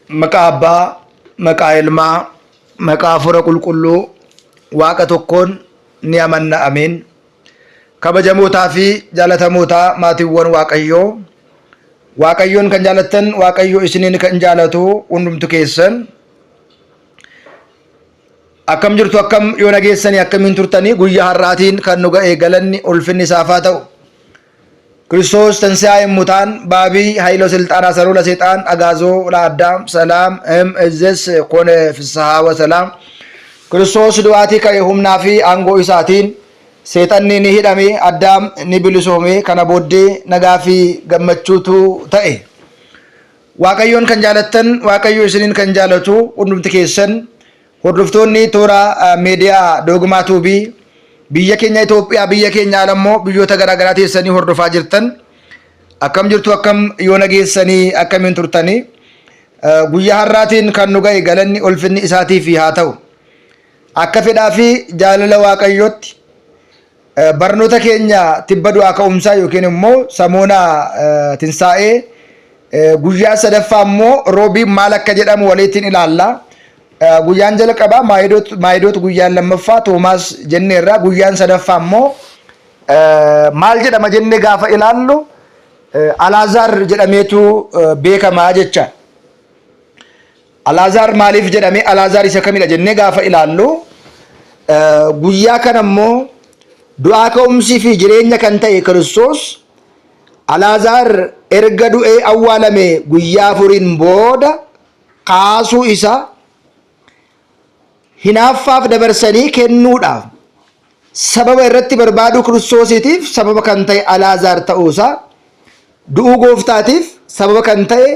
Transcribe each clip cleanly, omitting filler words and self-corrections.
Maqaa Abbaa, maqaa Ilmaa, maqaa Hafuura Qulqulluu, Waaqa tokkoon ni amanna. Ameen. Kabajamootaa fi jaalatamootaa maatiiwwan Waaqayyoo, Waaqayyoon kan jaalattan, Waaqayyo isiniin kan jaalatu hundumtu keessan akkam jirtu, akkam yoo nageessanii, akkamiin turtanii? Guyyaa har'aatiin kan nu ga'e galanni ulfinni isaaf haa ta'u. ክርስቶስ ትንሣኤ ሙታን በአቢይ ኃይሎ ስልጣን አሰሮ ለሰይጣን አጋዞ ለአዳም ሰላም እዝስ ኮነ ፍስሐ ወሰላም ክርስቶስ ዱአቲ ከየሁምናፊ አንጎ ኢሳቲን ሰይጣን ኒ ሂዳሜ አዳም ኒ ብልሶሜ ከነቦዴ ነጋፊ ገመቹቱ ተኤ ዋቀዮን ከንጃለተን ዋቀዮ እስኒን ከንጃለቱ ሁንዱምት ኬሰን ሆርዶፍቶኒ ቶራ ሚዲያ ዶግማቱቢ biyya keenya Itoophiyaa, biyya keenya alammoo biyyoota garaagaraa teessanii hordofaa jirtan akkam jirtu, akkam yoo nageessanii, akkamiin turtanii? Guyyaa har'aatiin kan nu ga'e galanni ulfinni isaatiif haa ta'u. Akka fedhaa fi jaalala Waaqayyootti barnoota keenya tibba du'aa ka'umsaa yookiin immoo samoona tinsaa'ee guyyaa sadaffaa immoo roobii maal akka jedhamu waliin ilaalla. Guyyaan jalqabaa maayidoot guyyaan lammaffaa Toomaas jenneerra. Guyyaan sadaffaa immoo maal jedhama jennee gaafa ilaallu Alaazaar jedhameetu beekamaa jecha. Alaazaar maaliif jedhame? Alaazaar isa kamidha jennee gaafa ilaallu guyyaa kana immoo du'aa ka'umsii fi jireenya kan ta'e Kiristoos Alaazaar erga du'ee awwaalame guyyaa afuriin booda kaasuu isaa hinaaffaaf dabarsanii kennuudhaaf sababa irratti barbaadu Kiristoosiitiif sababa kan ta'e Alaazaar ta'uusaa, du'uu gooftaatiif sababa kan ta'e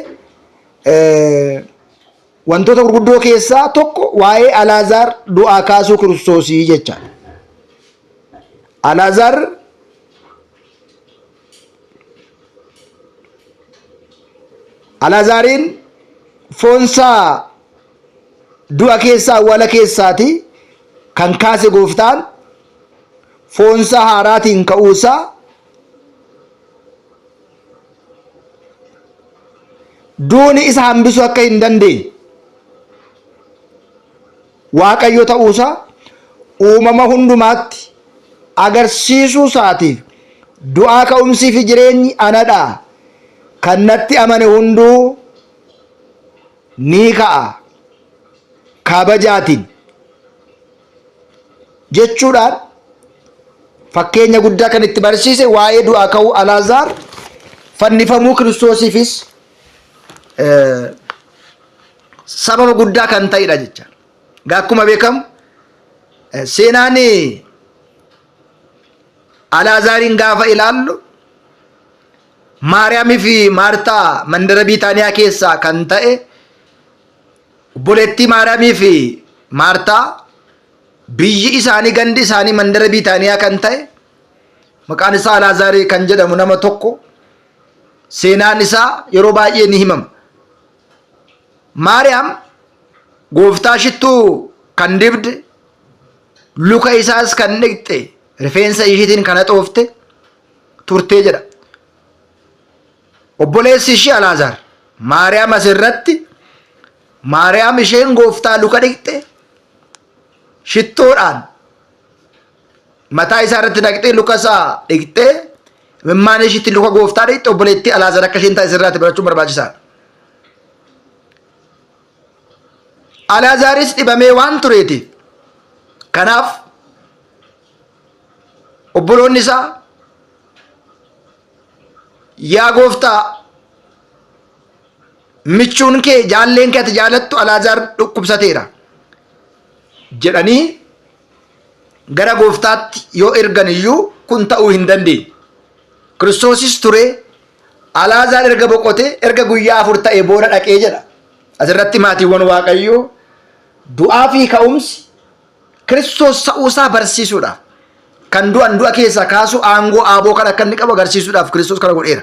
wantoota gurguddoo keessaa tokko waa'ee Alaazaar du'aa kaasuu Kiristoosii jecha. Alaazaariin foonsaa du'a keessaa, awwaala keessaati kan kaase gooftaan foonsaa haaraatiin ka'uusaa duuni isa hambisuu akka hin dandeenye Waaqayyo ta'uusaa uumama hundumaatti agarsiisuu isaatiif du'aa ka'umsii fi jireenyi anadha, kan natti amane hunduu ni ka'a kabajaatiin jechuudhaan fakkeenya guddaa kan itti barsiise waa'ee du'aa ka'uu Alaazaar fannifamuu Kiristoosiifis sababa guddaa kan ta'edha jecha. Akkuma beekamu seenaan Alaazaariin gaafa ilaallu Maariyaamii fi Maartaa mandara Biitaaniyaa keessaa kan ta'e obboleettii Maariyaamii fi Maartaa biyyi isaanii, gandi isaanii mandara Biitaaniyaa kan ta'e maqaan isaa Alaazaar kan jedhamu nama tokko seenaan isaa yeroo baay'ee ni himama. Maariyaam gooftaa shittuu kan dibde, luka isaas kan dhiqxe, rifeensa ishiitiin kan haxoofte turtee jedha. Obboleessi ishee Alaazaar Maariyaam asirratti Maariyaam isheen gooftaa luka dhiqxe shittoodhaan mataa isaa irratti naqxee luka isaa dhiqxee imimmaan ishiitti luka gooftaa dhiqxe obboleettii Alaazaar akka isheen taate sirraatti barachuun barbaachisaadha. Alaazaaris dhibamee waan tureetiif kanaaf obboloonni isaa yaa gooftaa, michuun kee, jaalleen kee ati jaalattu Alaazaar dhukkubsateera jedhanii gara gooftaatti yoo ergan iyyuu kun ta'uu hin dandeenye. Kiristoosis ture Alaazaar erga boqote, erga guyyaa 4 ta'e booda dhaqee jedha. Asirratti maatiiwwan Waaqayyoo du'aa fi ka'umsi Kiristoos ta'uusaa barsiisuudhaaf, kan du'an du'a keessaa kaasu aangoo aaboo kan akka inni qabu agarsiisuudhaaf Kiristoos kana godheera.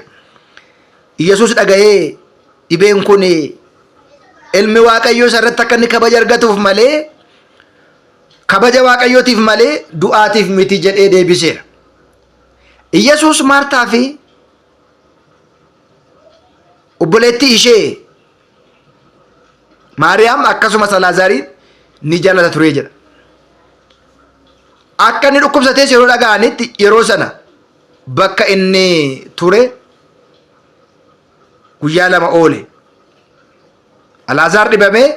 Iyesuus dhaga'ee dhibeen kun ilmi Waaqayyoo isarratti akka inni kabaja argatuuf malee, kabaja Waaqayyootiif malee du'aatiif miti jedhee deebiseera. Iyesuus Maartaa fi obboleettii ishee Maariyaam akkasumas Alaazaariin ni jaalata ture jedha. Akka inni dhukkubsatees yeroo dhaga'anitti yeroo sana bakka inni ture guyyaa 2 oole. Alaazaar dhibamee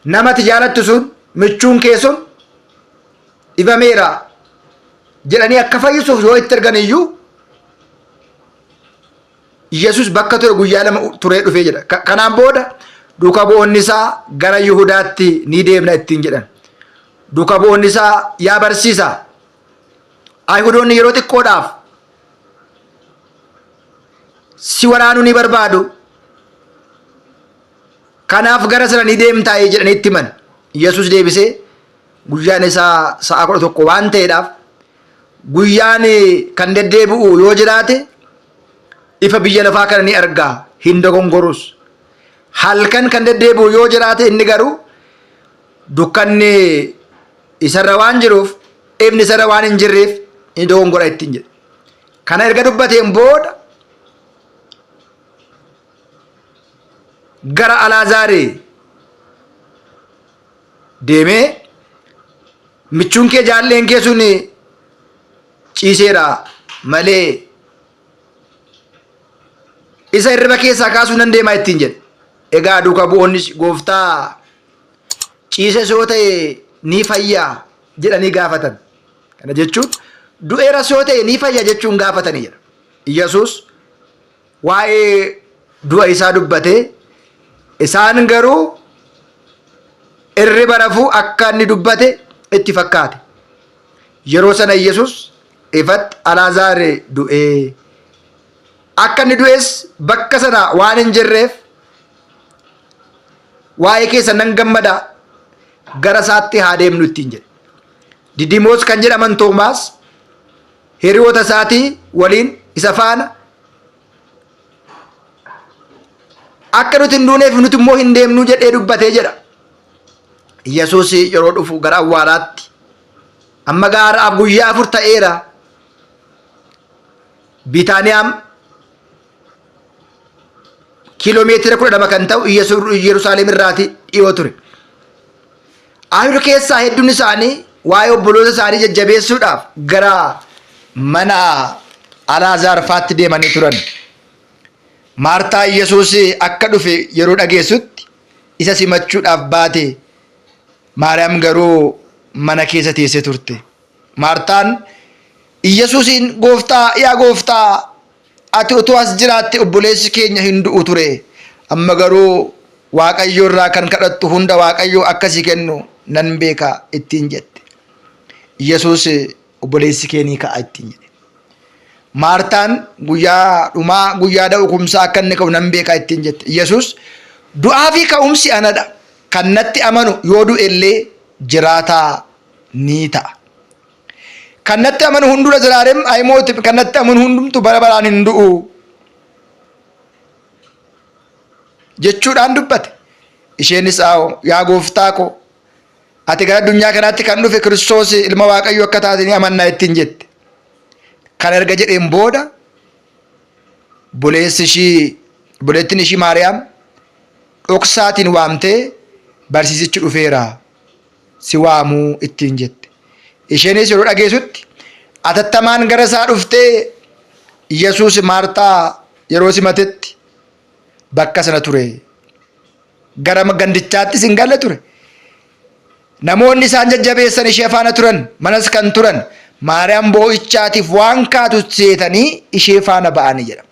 namatti jaalattu sun michuun kee sun dhibameera jedhanii akka fayyisuuf yoo itti ergan iyyuu Yesus bakka ture guyyaa 2 turee dhufee jedha. Kanaan booda duuka bu'oonni isaa gara Yihudaatti ni deemna ittiin jedhan. Duuka bu'oonni isaa yaa barsiisaa, Ayhudoonni yeroo xiqqoodhaaf si waraanuu ni barbaadu. Kanaaf gara sana ni deemtaa jedhanii itti himan. Yesus deebisee guyyaan isaa sa'a 11 waan ta'eedhaaf guyyaan kan deddeebi'u yoo jiraate ifa biyya lafaa kana ni argaa, hin dogongorus. Halkan kan deddeebi'u yoo jiraate inni garuu dukkanni isarra waan jiruuf ifni isarra waan hin jirreef ni dogongora ittiin jedhe. Kana erga dubbateen booda gara Alaazaar deemee michuun kee jaalleen kee sun ciiseera malee isa hirriba keessaa kaasuu nan deemaa ittiin jedhe. Egaa duuka bu'oonni gooftaa ciise soo ta'e ni fayyaa jedhanii gaafatan. Kana jechuun du'eera soo ta'e ni fayya jechuun gaafatanii jedha. Yesus waa'ee du'a isaa dubbatee isaan garuu irriba rafuu akka inni dubbate itti fakkaate. Yeroo sana Yesus ifatti Alaazaar du'ee akka inni du'es bakka sana waan hin jirreef waa'ee keessa nan gammada gara isaatti haa deemnu ittiin jedhe. Didimoos kan jedhaman Toomaas hiriyoota isaatii waliin isa faana akka nuti hin duuneef nuti immoo hin deemnu jedhee dubbatee jedha. Yesuus yeroo dhufu gara awwaalaatti amma gaaraaf guyyaa 4 ta'eera. Bitaaniyaam kiiloomeetira 12 kan ta'u Yerusaalem irraati dhiyoo ture. Ayhuud keessaa hedduun isaanii waa'ee obboloota isaanii jajjabeessuudhaaf gara mana Alaazaar faatti deemanii turan. Maartaa Yesuus akka dhufe yeroo dhageessutti isa simachuudhaaf baate. Maariyaam garuu mana keessa teessee turte. Maartaan Yesuusiin gooftaa, yaa gooftaa, ati utuu as jiraatte obboleessi keenya hin du'u ture. Amma garuu Waaqayyo irraa kan kadhattu hunda Waaqayyo akkasii kennu nan beeka ittiin jette. Yesuus obboleessi kee ni ka'a ittiin jedhe. Maartaan guyyaa dhumaa guyyaa da'ukumsaa akka inni ka'u nan beeka ittiin jette. Yesuus du'aa fi ka'umsi anadha. Kan natti amanu yoo du'e illee jiraataa ni ta'a. Kan natti amanu hundura ziraarem aymooti, kan natti amanu hundumtu bara baraan hin du'u jechuudhaan dubbate. Isheenis yaa gooftaa ko, ati gara addunyaa kanaatti kan dhufe Kiristoos ilma Waaqayyo akka taate ni amannaa ittiin jette. Kan erga jedheen booda buleettiin ishii Maariyaam dhoksaatiin waamtee barsiisichi dhufeera si waamuu ittiin jette. Isheenis yeroo dhageessutti atattamaan gara isaa dhuftee Yesuus Maartaa yeroo simatetti bakka sana ture. Gara gandichaattis hin galle ture. Namoonni isaan jajjabeessan ishee faana turan, manas kan turan Maariyaam boo'ichaatiif waan kaatu seetanii ishee faana ba'anii jedha.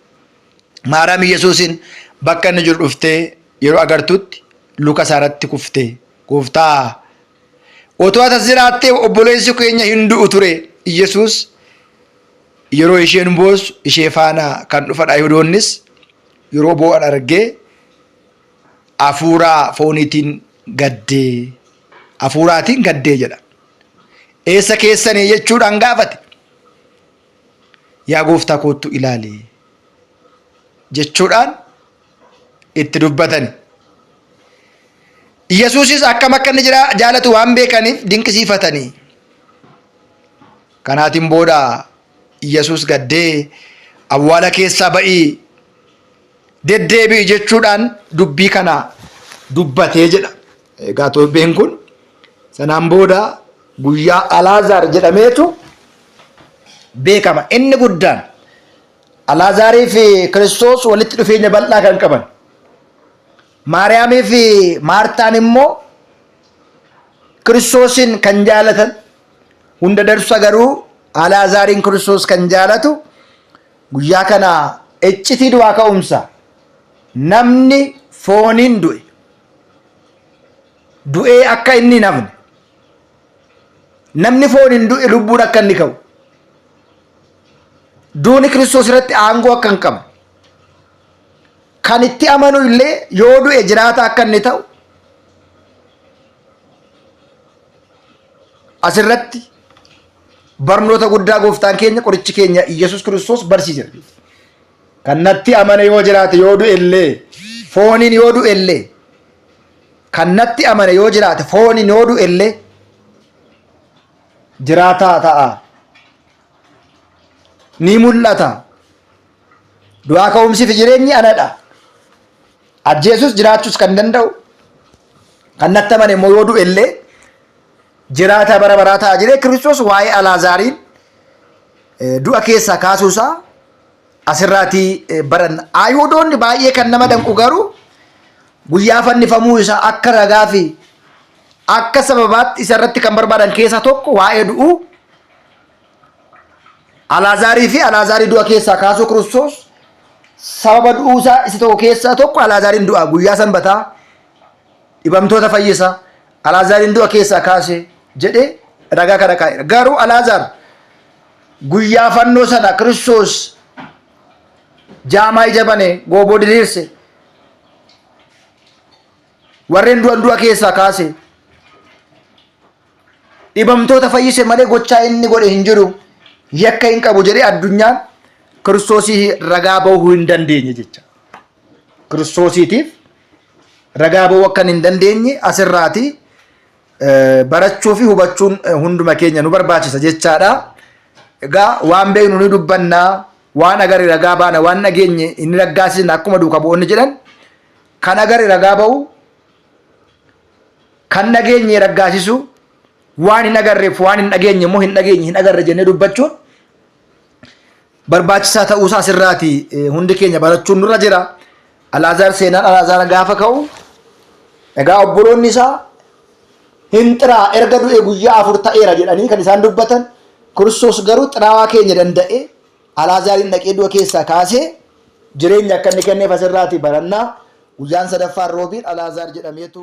Maariyaam Yesuusin bakka inni jiru dhuftee yeroo agartutti luka isaarratti kuftee, gooftaa, otoo atas jiraattee obboleessi keenya hin du'u ture. Yesuus yeroo isheen boossu ishee faana kan dhufan Ayhudoonnis yeroo boo'an argee hafuuraa fooniitiin gaddee, hafuuraatiin gaddee jedha. Eessa keessanii jechuudhaan gaafate. Yaa gooftaa koottu ilaali jechuudhaan itti dubbatani. Yesuusis akkam akka inni jaalatu waan beekaniif dinqisiifatanii. Kanaatiin booda Yesuus gaddee awwaala keessaa ba'ii deddeebi'i jechuudhaan dubbii kana dubbatee jedha. Egaa torbeen kun sanaan booda guyyaa Alaazaar jedhameetu beekama. Inni guddaan Alaazaarii fi Kiristoos walitti dhufeenya bal'aa kan qaban. Maariyaamii fi Maartaan immoo Kiristoosin kan jaalatan, hunda darsa garuu Alaazaariin Kiristoos kan jaalatu guyyaa kana iccitii du'aa ka'umsa namni fooniin du'ee akka inni hin hafne, namni fooniin du'e lubbuun akka inni ka'u, duuni Kiristoos irratti aangoo akka hin qabne, kan itti amanu illee yoo du'e jiraata akka inni ta'u asirratti barnoota guddaa gooftaan keenya qorichi keenya Iyesuus Kiristoos barsiise. Kan natti amane yoo jiraate yoo du'e illee fooniin yoo du'e illee kan natti amane yoo jiraate fooniin yoo du'e illee jiraataa ta'a, ni mul'ata. Du'aa ka'umsi fi jireenyi anadha. Ajjeesus jiraachuus kan danda'u, kan natti amane immoo yoo du'e illee jiraata bara baraa ta'a jedhee Kiristoos waa'ee Alaazaariin du'a keessaa kaasuusaa asirraatii baranna. Ayhuudoonni baay'ee kan nama danqu garuu guyyaa fannifamuu isaa akka ragaa fi akka sababaatti isarratti kan barbaadan keessaa tokko waa'ee du'uu Alaazaarii fi Alaazaarii du'a keessaa kaasuu Kiristoos sababa du'uusaa isa tokko keessaa tokko Alaazaariin du'a guyyaa sanbataa dhibamtoota fayyisa Alaazaariin du'a keessaa kaase jedhee ragaa kana kaa'eera. Garuu Alaazaar guyyaa fannoo sana Kiristoos jaamaa ija bane gooboo diriirse warreen du'an du'a keessaa kaase dhibamtoota fayyise malee gochaa inni godhe hin jiru, yakka hin qabu jedhee addunyaan Kiristoosii ragaa ba'uu hin dandeenye jecha. Kiristoosiitiif ragaa ba'uu akka hin dandeenye asirraati barachuu fi hubachuun hunduma keenya nu barbaachisa jechaadha. Egaa waan beeknu ni dubbannaa, waan agarre ragaa baana, waan nageenye inni raggaasisna akkuma duuka bu'oonni jedhan kan agarre ragaa ba'u, kan nageenye raggaasisu, waan hin agarreef waan hin dhageenye immoo hin dhageenye hin agarre jennee dubbachuun barbaachisaa ta'uusaa asirraati hundi keenya barachuun nurra jira. Alaazaar seenaan Alaazaar gaafa ka'u egaa obboloonni isaa hin xiraa erga du'e guyyaa 4 ta'eera jedhanii kan isaan dubbatan. Kiristoos garuu xiraawaa keenya danda'e Alaazaariin dhaqee du'a keessaa kaasee jireenya akka inni kenneef asirraati barannaa. Guyyaan sadaffaan roobiin Alaazaar jedhameetu